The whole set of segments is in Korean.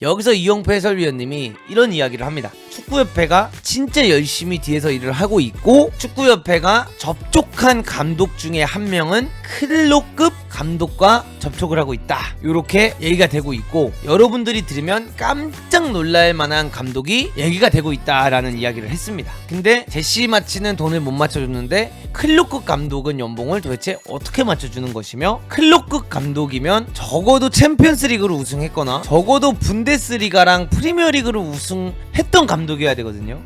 여기서 이용표 해설위원님이 이런 이야기를 합니다. 축구협회가 진짜 열심히 뒤에서 일을 하고 있고, 축구협회가 접촉한 감독 중에 한 명은 클로급 감독과 접촉을 하고 있다, 이렇게 얘기가 되고 있고, 여러분들이 들으면 깜짝 놀랄 만한 감독이 얘기가 되고 있다라는 이야기를 했습니다. 근데 제시 마치는 돈을 못 맞춰줬는데 클로급 감독은 연봉을 도대체 어떻게 맞춰주는 것이며, 클로급 감독이면 적어도 챔피언스리그로 우승했거나 적어도 분데스리가랑 프리미어리그로 우승했던 감독이어야 되거든요.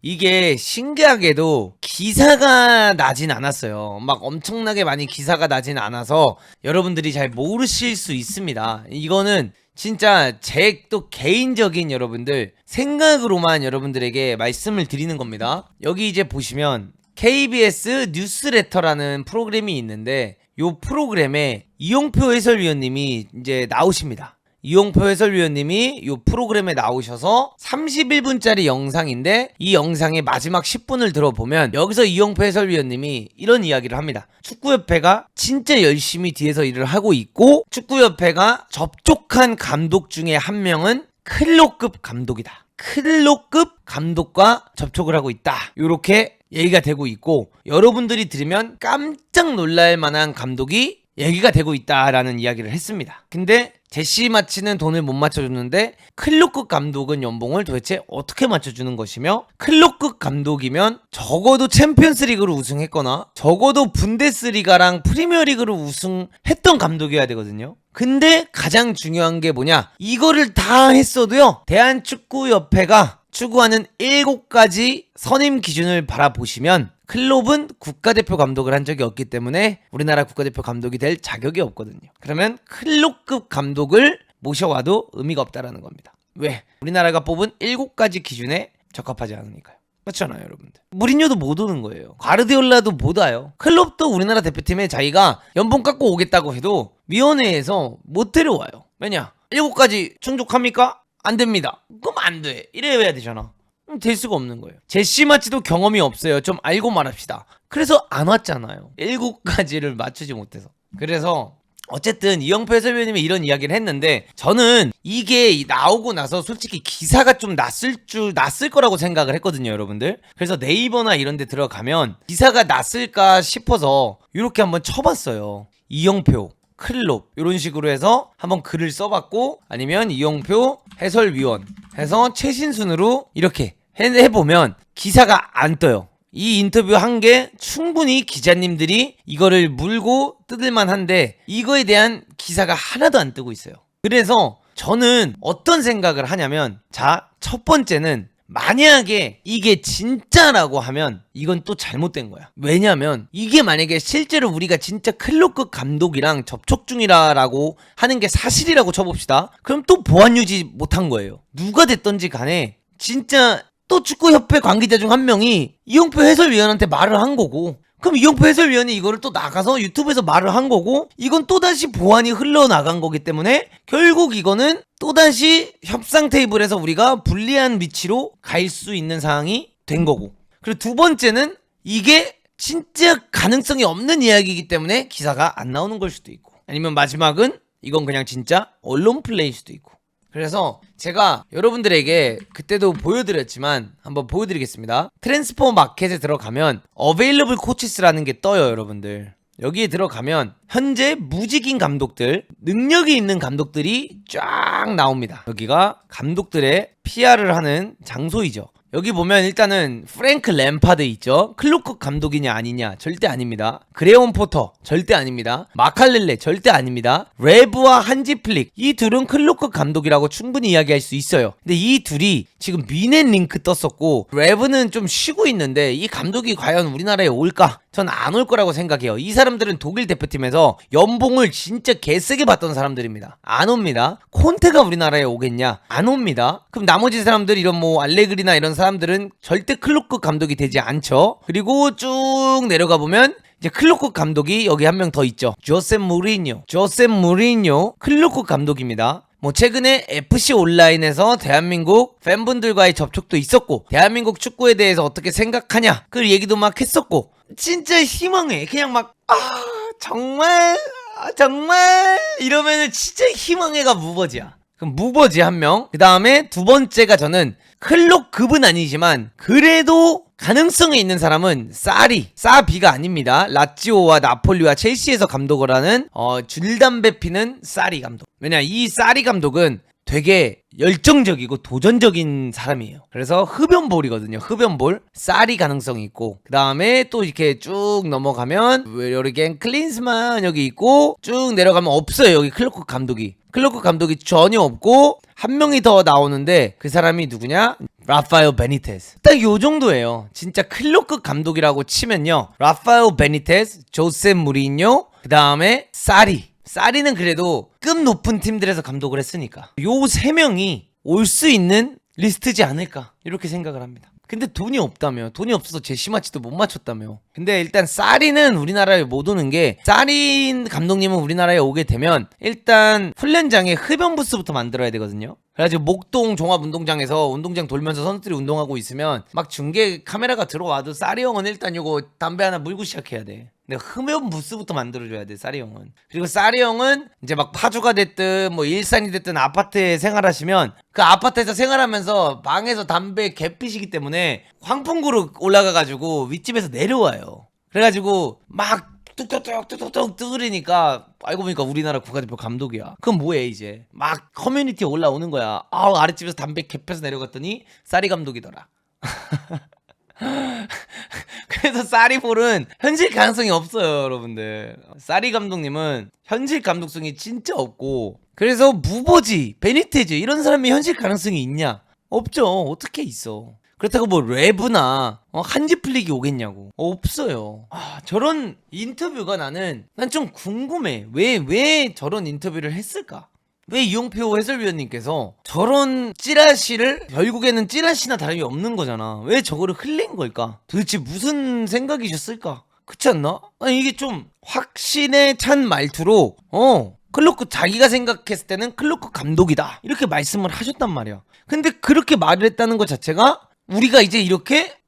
이게 신기하게도 기사가 나진 않았어요. 막 엄청나게 많이 기사가 나진 않아서 여러분들이 잘 모르실 수 있습니다. 이거는 진짜 제 또 개인적인 여러분들 생각으로만 여러분들에게 말씀을 드리는 겁니다. 여기 이제 보시면 KBS 뉴스레터라는 프로그램이 있는데, 이 프로그램에 이용표 해설위원님이 이제 나오십니다. 이용표 해설위원님이 이 프로그램에 나오셔서 31분짜리 영상인데, 이 영상의 마지막 10분을 들어보면 여기서 이용표 해설위원님이 이런 이야기를 합니다. 축구협회가 진짜 열심히 뒤에서 일을 하고 있고, 축구협회가 접촉한 감독 중에 한 명은 클로급 감독이다, 클로급 감독과 접촉을 하고 있다, 이렇게 얘기가 되고 있고, 여러분들이 들으면 깜짝 놀랄 만한 감독이 얘기가 되고 있다라는 이야기를 했습니다. 근데 제시 마치는 돈을 못 맞춰줬는데 클로급 감독은 연봉을 도대체 어떻게 맞춰주는 것이며, 클로급 감독이면 적어도 챔피언스리그로 우승했거나 적어도 분데스리가랑 프리미어리그로 우승했던 감독이어야 되거든요. 근데 가장 중요한 게 뭐냐, 이거를 다 했어도요, 대한축구협회가 추구하는 7가지 선임 기준을 바라보시면 클롭은 국가대표 감독을 한 적이 없기 때문에 우리나라 국가대표 감독이 될 자격이 없거든요. 그러면 클롭급 감독을 모셔와도 의미가 없다라는 겁니다. 왜? 우리나라가 뽑은 7가지 기준에 적합하지 않으니까요. 그렇잖아요, 여러분들. 무리뉴도 못 오는 거예요. 가르디올라도 못 와요. 클롭도 우리나라 대표팀에 자기가 연봉 깎고 오겠다고 해도 위원회에서 못 데려와요. 왜냐? 7가지 충족합니까? 안 됩니다. 그럼 안 돼. 이래야 되잖아. 될 수가 없는 거예요. 제시 마치도 경험이 없어요. 좀 알고 말합시다. 그래서 안 왔잖아요. 7가지를 맞추지 못해서. 그래서 어쨌든 이용표 해설위원님이 이런 이야기를 했는데, 저는 이게 나오고 나서 솔직히 기사가 좀 났을 거라고 생각을 했거든요, 여러분들. 그래서 네이버나 이런 데 들어가면 기사가 났을까 싶어서 이렇게 한번 쳐봤어요. 이용표 클롭 이런 식으로 해서 한번 글을 써봤고, 아니면 이용표 해설위원 해서 최신순으로 이렇게 해보면 기사가 안 떠요. 이 인터뷰 한 게 충분히 기자님들이 이거를 물고 뜯을만 한데, 이거에 대한 기사가 하나도 안 뜨고 있어요. 그래서 저는 어떤 생각을 하냐면, 자, 첫 번째는 만약에 이게 진짜라고 하면 이건 또 잘못된 거야. 왜냐면 이게 만약에 실제로 우리가 진짜 클로급 감독이랑 접촉 중이라고 하는 게 사실이라고 쳐봅시다. 그럼 또 보안 유지 못한 거예요. 누가 됐던지 간에 진짜 또 축구협회 관계자 중 한 명이 이용표 해설위원한테 말을 한 거고, 그럼 이용표 해설위원이 이거를 또 나가서 유튜브에서 말을 한 거고, 이건 또다시 보안이 흘러나간 거기 때문에 결국 이거는 또다시 협상 테이블에서 우리가 불리한 위치로 갈 수 있는 상황이 된 거고, 그리고 두 번째는 이게 진짜 가능성이 없는 이야기이기 때문에 기사가 안 나오는 걸 수도 있고, 아니면 마지막은 이건 그냥 진짜 언론 플레이일 수도 있고. 그래서 제가 여러분들에게 그때도 보여드렸지만 한번 보여드리겠습니다. 트랜스퍼 마켓에 들어가면 어베일러블 코치스라는 게 떠요, 여러분들. 여기에 들어가면 현재 무직인 감독들, 능력이 있는 감독들이 쫙 나옵니다. 여기가 감독들의 PR을 하는 장소이죠. 여기 보면 일단은 프랭크 램파드 있죠. 클로급 감독이냐 아니냐 절대 아닙니다. 그레온 포터 절대 아닙니다. 마칼렐레 절대 아닙니다. 레브와 한지 플릭, 이 둘은 클로급 감독이라고 충분히 이야기할 수 있어요. 근데 이 둘이 지금 미넨 링크 떴었고, 레브는 좀 쉬고 있는데 이 감독이 과연 우리나라에 올까? 전 안 올 거라고 생각해요. 이 사람들은 독일 대표팀에서 연봉을 진짜 개세게 받던 사람들입니다. 안 옵니다. 콘테가 우리나라에 오겠냐? 안 옵니다. 그럼 나머지 사람들, 이런 뭐 알레그리나 이런 사람들은 절대 클로급 감독이 되지 않죠. 그리고 쭉 내려가 보면 이제 클로급 감독이 여기 한 명 더 있죠. 조셉 무리뉴 클로급 감독입니다. 뭐 최근에 FC 온라인에서 대한민국 팬분들과의 접촉도 있었고 대한민국 축구에 대해서 어떻게 생각하냐 그 얘기도 막 했었고 진짜 희망해. 그냥 막 정말 이러면은 진짜 희망해가 무버지야. 그럼 무버지 한 명. 그 다음에 두 번째가 저는 클럽급은 아니지만 그래도 가능성이 있는 사람은 사비가 아닙니다. 라찌오와 나폴리와 첼시에서 감독을 하는 줄담배 피는 사리 감독. 왜냐 이 사리 감독은 되게 열정적이고 도전적인 사람이에요. 그래서 흡연볼이거든요. 흡연볼. 사리 가능성이 있고 그 다음에 또 이렇게 쭉 넘어가면 요르겐 클린스만 여기 있고 쭉 내려가면 없어요. 여기 클로크 감독이 전혀 없고 한 명이 더 나오는데 그 사람이 누구냐? 라파엘 베니테스. 딱 요 정도예요. 진짜 클로크 감독이라고 치면요. 라파엘 베니테스, 조세 무리뉴, 그 다음에 사리는 그래도 급 높은 팀들에서 감독을 했으니까 요 세 명이 올 수 있는 리스트지 않을까 이렇게 생각을 합니다. 근데 돈이 없다며. 돈이 없어서 제시마치도 못 맞췄다며. 근데 일단 사리는 우리나라에 못 오는 게 사리 감독님은 우리나라에 오게 되면 일단 훈련장에 흡연 부스부터 만들어야 되거든요. 그래가지고 목동 종합운동장에서 운동장 돌면서 선수들이 운동하고 있으면 막 중계 카메라가 들어와도 사리 형은 일단 요거 담배 하나 물고 시작해야 돼. 근데 흡연 부스부터 만들어줘야 돼 사리 형은. 그리고 사리 형은 이제 막 파주가 됐든 뭐 일산이 됐든 아파트에 생활하시면 그 아파트에서 생활하면서 방에서 담배 개피시기 때문에 황풍구로 올라가가지고 윗집에서 내려와요. 그래가지고 막 뚝뚝뚝 뜯으니까 알고 보니까 우리나라 국가대표 감독이야. 그럼 뭐해 이제 막 커뮤니티에 올라오는 거야. 아랫집에서 담배 개펴서 내려갔더니 사리 감독이더라. 그래서 사리볼은 현실 가능성이 없어요 여러분들. 사리 감독님은 현실 감독성이 진짜 없고 그래서 무보지 베니테즈 이런 사람이 현실 가능성이 있냐? 없죠. 어떻게 있어. 그렇다고 뭐 레브나 한지플릭이 오겠냐고. 없어요. 저런 인터뷰가 난 좀 궁금해. 왜 저런 인터뷰를 했을까? 왜 이용표 해설위원님께서 저런 찌라시를 결국에는 찌라시나 다름이 없는 거잖아. 왜 저거를 흘린 걸까? 도대체 무슨 생각이셨을까? 그렇지 않나? 아니 이게 좀 확신에 찬 말투로 클로크 자기가 생각했을 때는 클로크 감독이다 이렇게 말씀을 하셨단 말이야. 근데 그렇게 말을 했다는 것 자체가 우리가 이제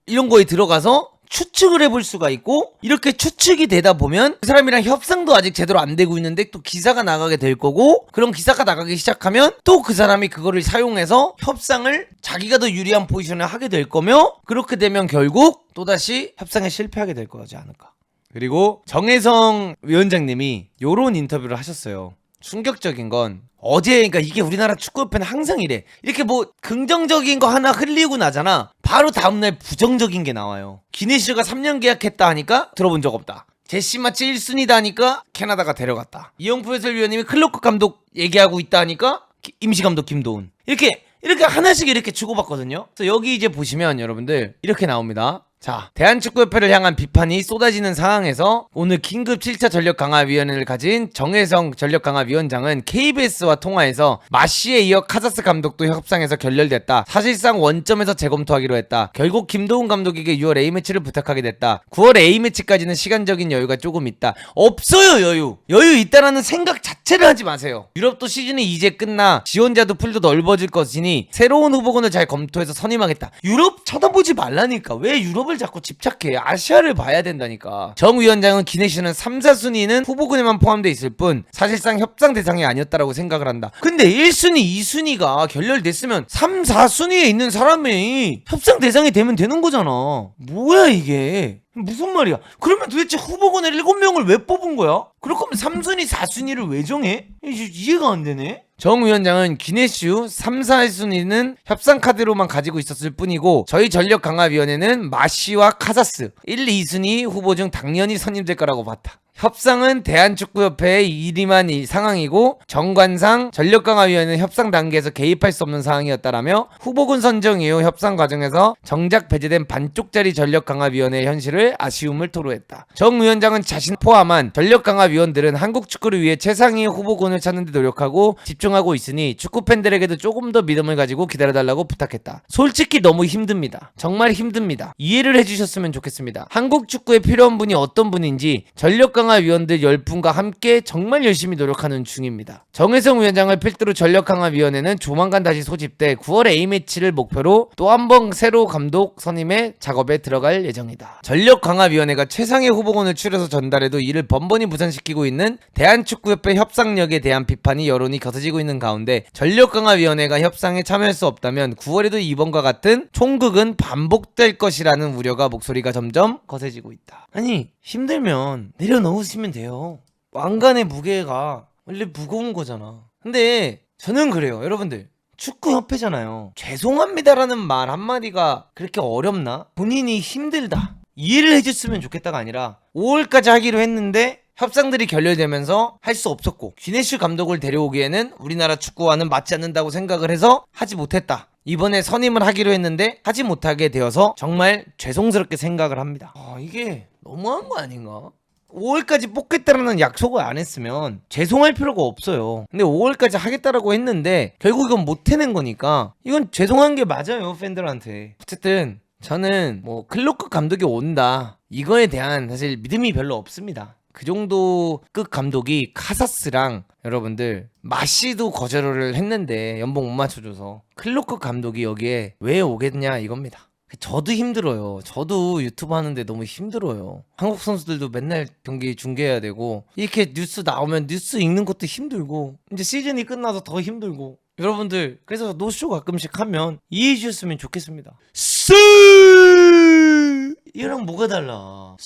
이런 거에 들어가서 추측을 해볼 수가 있고 이렇게 추측이 되다 보면 그 사람이랑 협상도 아직 제대로 안 되고 있는데 또 기사가 나가게 될 거고 그런 기사가 나가기 시작하면 또 그 사람이 그거를 사용해서 협상을 자기가 더 유리한 포지션을 하게 될 거며 그렇게 되면 결국 또다시 협상에 실패하게 될 거지 않을까. 그리고 정혜성 위원장님이 요런 인터뷰를 하셨어요. 충격적인 건 어제 그러니까 이게 우리나라 축구협회는 항상 이래. 이렇게 뭐 긍정적인 거 하나 흘리고 나잖아. 바로 다음날 부정적인 게 나와요. 기네시가 3년 계약했다 하니까 들어본 적 없다. 제시마치 1순위다 하니까 캐나다가 데려갔다. 이영표 해설위원님이 클로크 감독 얘기하고 있다 하니까 임시감독 김도훈. 이렇게 하나씩 이렇게 주고받거든요. 그래서 여기 이제 보시면 여러분들 이렇게 나옵니다. 자, 대한축구협회를 향한 비판이 쏟아지는 상황에서 오늘 긴급 7차 전력강화위원회를 가진 정혜성 전력강화위원장은 KBS와 통화해서 마시에 이어 카사스 감독도 협상에서 결렬됐다. 사실상 원점에서 재검토하기로 했다. 결국 김도훈 감독에게 6월 A매치를 부탁하게 됐다. 9월 A매치까지는 시간적인 여유가 조금 있다. 없어요. 여유 있다라는 생각 자체를 하지 마세요. 유럽도 시즌이 이제 끝나 지원자도 풀도 넓어질 것이니 새로운 후보군을 잘 검토해서 선임하겠다. 유럽 쳐다보지 말라니까. 왜 유럽을 자꾸 집착해. 아시아를 봐야 된다니까. 정 위원장은 기네시는 3, 4순위는 후보군에만 포함되어 있을 뿐 사실상 협상 대상이 아니었다라고 생각을 한다. 근데 1순위, 2순위가 결렬됐으면 3, 4순위에 있는 사람이 협상 대상이 되면 되는 거잖아. 뭐야 이게. 무슨 말이야. 그러면 도대체 후보군에 7명을 왜 뽑은 거야? 그럴 거면 3순위, 4순위를 왜 정해? 이해가 안 되네. 정 위원장은 기네슈 3, 4순위는 협상 카드로만 가지고 있었을 뿐이고 저희 전력강화위원회는 마시와 카사스 1, 2순위 후보 중 당연히 선임될 거라고 봤다. 협상은 대한축구협회의 일임한 상황이고 정관상 전력강화위원회는 협상 단계에서 개입할 수 없는 상황이었다라며 후보군 선정 이후 협상 과정에서 정작 배제된 반쪽짜리 전력강화위원회의 현실을 아쉬움을 토로했다. 정 위원장은 자신 포함한 전력강화위원들은 한국 축구를 위해 최상위의 후보군을 찾는 데 노력하고 집중하고 있으니 축구팬들에게도 조금 더 믿음을 가지고 기다려달라고 부탁했다. 솔직히 너무 힘듭니다. 정말 힘듭니다. 이해를 해주셨으면 좋겠습니다. 한국 축구에 필요한 분이 어떤 분인지 전력강화 강화 위원들 10분과 함께 정말 열심히 노력하는 중입니다. 정혜성 위원장을 필두로 전력 강화 위원회는 조만간 다시 소집돼 9월 A매치를 목표로 또 한 번 새로 감독 선임의 작업에 들어갈 예정이다. 전력 강화 위원회가 최상의 후보군을 추려서 전달해도 이를 번번이 무산시키고 있는 대한축구협회 협상력에 대한 비판이 여론이 겹쳐지고 있는 가운데 전력 강화 위원회가 협상에 참여할 수 없다면 9월에도 이번과 같은 총극은 반복될 것이라는 우려가 목소리가 점점 거세지고 있다. 아니 힘들면 내려놓으시면 돼요. 왕관의 무게가 원래 무거운 거잖아. 근데 저는 그래요. 여러분들 축구협회잖아요. 죄송합니다라는 말 한마디가 그렇게 어렵나? 본인이 힘들다 이해를 해줬으면 좋겠다가 아니라 5월까지 하기로 했는데 협상들이 결렬되면서 할 수 없었고 귀네슈 감독을 데려오기에는 우리나라 축구와는 맞지 않는다고 생각을 해서 하지 못했다. 이번에 선임을 하기로 했는데 하지 못하게 되어서 정말 죄송스럽게 생각을 합니다. 이게 너무한 거 아닌가? 5월까지 뽑겠다라는 약속을 안 했으면 죄송할 필요가 없어요. 근데 5월까지 하겠다라고 했는데 결국 이건 못 해낸 거니까 이건 죄송한 게 맞아요, 팬들한테. 어쨌든 저는 뭐 클로크 감독이 온다 이거에 대한 사실 믿음이 별로 없습니다. 그 정도 급 감독이 카사스랑 여러분들 마시도 거절을 했는데 연봉 못 맞춰줘서 클로크 감독이 여기에 왜 오겠냐 이겁니다. 저도 힘들어요. 저도 유튜브 하는데 너무 힘들어요. 한국 선수들도 맨날 경기 중계해야 되고 이렇게 뉴스 나오면 뉴스 읽는 것도 힘들고 이제 시즌이 끝나서 더 힘들고 여러분들 그래서 노쇼 가끔씩 하면 이해해 주셨으면 좋겠습니다. 이거랑 뭐가 달라?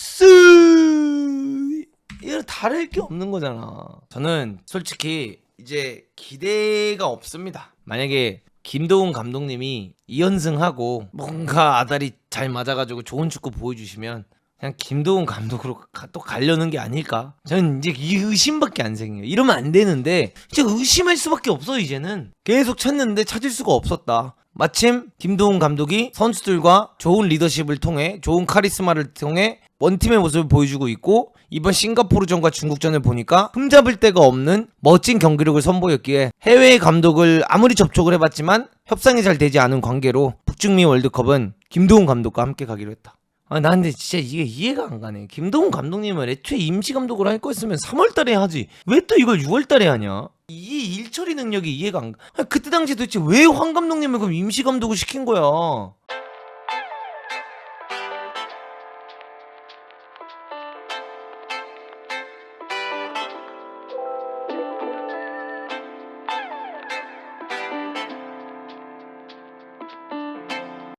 이거랑 다를 게 없는 거잖아. 저는 솔직히 이제 기대가 없습니다. 만약에 김도훈 감독님이 2연승하고 뭔가 아다리 잘 맞아가지고 좋은 축구 보여주시면 그냥 김도훈 감독으로 또 가려는 게 아닐까? 저는 이제 이 의심밖에 안 생겨요. 이러면 안 되는데 이제 의심할 수밖에 없어. 이제는 계속 찾는데 찾을 수가 없었다. 마침 김도훈 감독이 선수들과 좋은 리더십을 통해 좋은 카리스마를 통해 원팀의 모습을 보여주고 있고 이번 싱가포르전과 중국전을 보니까 흠잡을 데가 없는 멋진 경기력을 선보였기에 해외 감독을 아무리 접촉을 해봤지만 협상이 잘 되지 않은 관계로 북중미 월드컵은 김도훈 감독과 함께 가기로 했다. 나 근데 진짜 이게 이해가 안 가네. 김도훈 감독님은 애초에 임시감독을 할 거였으면 3월달에 하지 왜 또 이걸 6월달에 하냐? 이 일처리 능력이 이해가 안 가. 그때 당시 도대체 왜 황 감독님을 그럼 임시감독을 시킨 거야?